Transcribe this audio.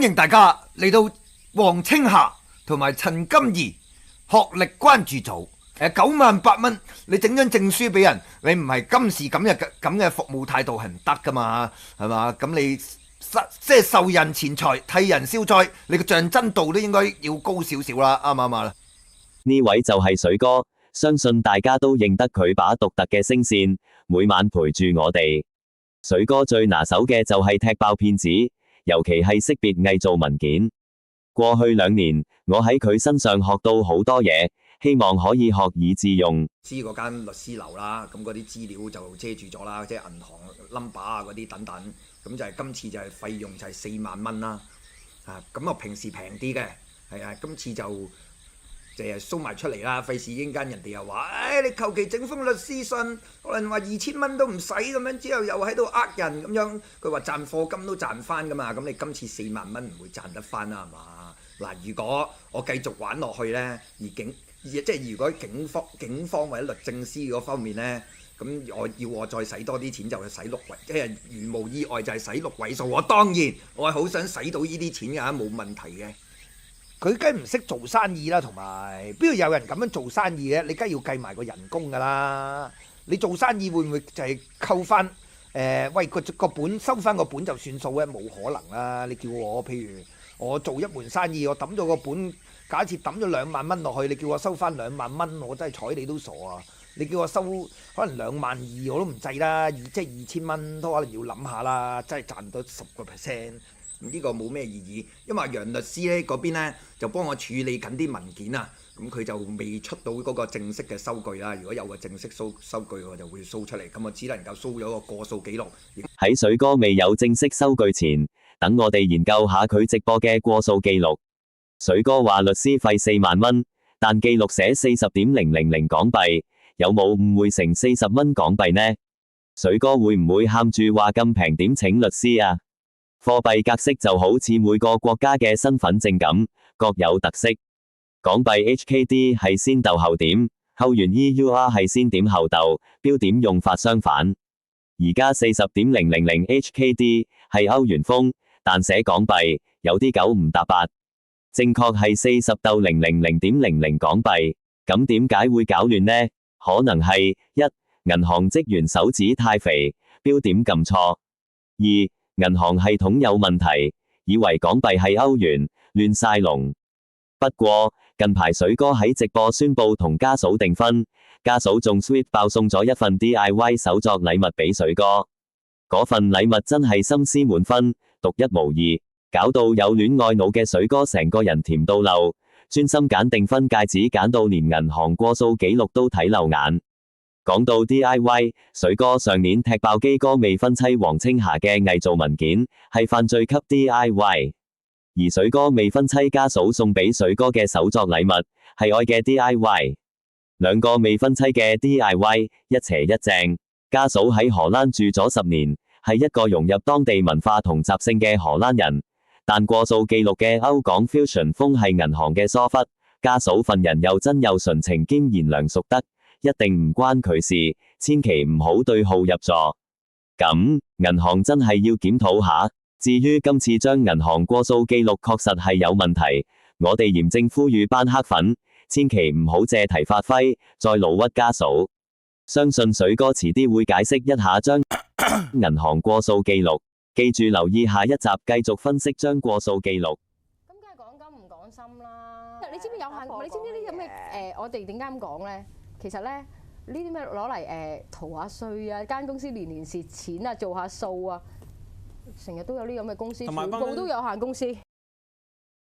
歡迎大家嚟到黃青霞同埋陳金怡學歷關注組。98,000蚊，你整張證書俾人，你唔係今時今日咁嘅服務態度係唔得噶嘛，係嘛？咁你即係受人錢財，替人消災，你個象真度都應該要高少少啦，啱唔啱啊？呢位就係水哥，相信大家都認得佢把獨特嘅聲線，每晚陪住我哋。水哥最拿手嘅就係踢爆騙子，尤其係識別偽造文件。過去2年，我喺佢身上學到好多嘢，希望可以學以致用。知嗰間律師樓啦，咁嗰啲資料就遮住咗啦，即係銀行 number 啊嗰啲等等，咁就係今次就係費用就係4萬蚊啦。咁啊平時平啲嘅，係啊，今次就係掃埋出嚟啦，費事陣間人哋又話，你求其整封律師信，可能話2000蚊都唔使咁樣，之後又喺度呃人咁樣，佢話賺課金都賺翻噶嘛，咁你今次4萬蚊唔會賺得翻啦，係嘛？嗱，如果我繼續玩落去呢，即係如果警方或者律政司嗰方面呢，咁我再使多啲錢就係使6位，即係如無意外就係使6位數。我當然我係好想使到呢啲錢㗎，冇問題嘅。佢梗唔識做生意啦，同埋邊度有人咁樣做生意嘅？你梗係要計埋個人工㗎啦。你做生意會唔會就係扣翻？喂個本收翻個本就算數咧？冇可能啦！你叫我譬如我做一門生意，我抌咗個本。假設抌咗2萬蚊落去，你叫我收翻2萬蚊，我真係睬你都傻啊！你叫我收可能2.2萬我都唔制啦，即係2000蚊都可能要諗下啦，真係賺到10%。呢個冇咩意義，因為楊律師咧嗰邊咧就幫我處理緊啲文件啊，咁佢就未出到嗰個正式嘅收據啦。如果有個正式收據，我就會 show 出嚟，咁我只能夠 show 咗個過數記錄。喺水哥未有正式收據前，等我哋研究下佢直播嘅過數記錄。水哥話律師費4萬蚊，但記錄寫40.000港幣，有冇誤會成40蚊港幣呢？水哥會唔會喊住話咁平點請律師啊？貨幣格式就好似每個國家嘅身份證咁，各有特色。港幣 HKD 係先逗後點，歐元 EUR 係先點後逗，標點用法相反。而家40.000 HKD 係歐元風，但寫港幣有啲9唔搭8。正確係40.000港幣，咁點解會搞亂呢？可能係1. 銀行職員手指太肥，標點撳錯； 2. 銀行系統有問題，以為港幣係歐元，亂晒龍。不過近排水哥喺直播宣布同家嫂訂婚，家嫂仲 sweet 爆送咗一份 DIY 手作禮物俾水哥，嗰份禮物真係心思滿分，獨一無二。搞到有戀愛腦嘅水哥成個人甜到漏，專心揀訂婚戒指，揀到連銀行過數記錄都睇漏眼。講到 DIY， 水哥上年踢爆基哥未婚妻黃青霞嘅偽造文件，係犯罪級 DIY。而水哥未婚妻家嫂送俾水哥嘅手作禮物，係愛嘅 DIY。兩個未婚妻嘅 DIY， 一邪一正。家嫂喺荷蘭住咗10年，係一個融入當地文化同習性嘅荷蘭人。但過數記錄嘅歐港 fusion 風係銀行嘅疏忽，家嫂份人又真又純情兼賢良淑德，一定唔關佢事，千祈唔好對號入座。咁銀行真係要檢討下。至於今次將銀行過數記錄確實係有問題，我哋嚴正呼籲班黑粉，千祈唔好借題發揮，再老屈家嫂。相信水哥遲啲會解釋一下將銀行過數記錄。記住留意下一集，繼續分析將過數記錄。咁梗係講金唔講心啦。你知唔知有限？你知唔知呢啲咁嘅我哋點解咁講咧？其實咧，呢啲咩攞嚟逃下稅啊，間公司年蝕錢啊，做下數啊，成日都有呢咁嘅公司，全部都有限公司。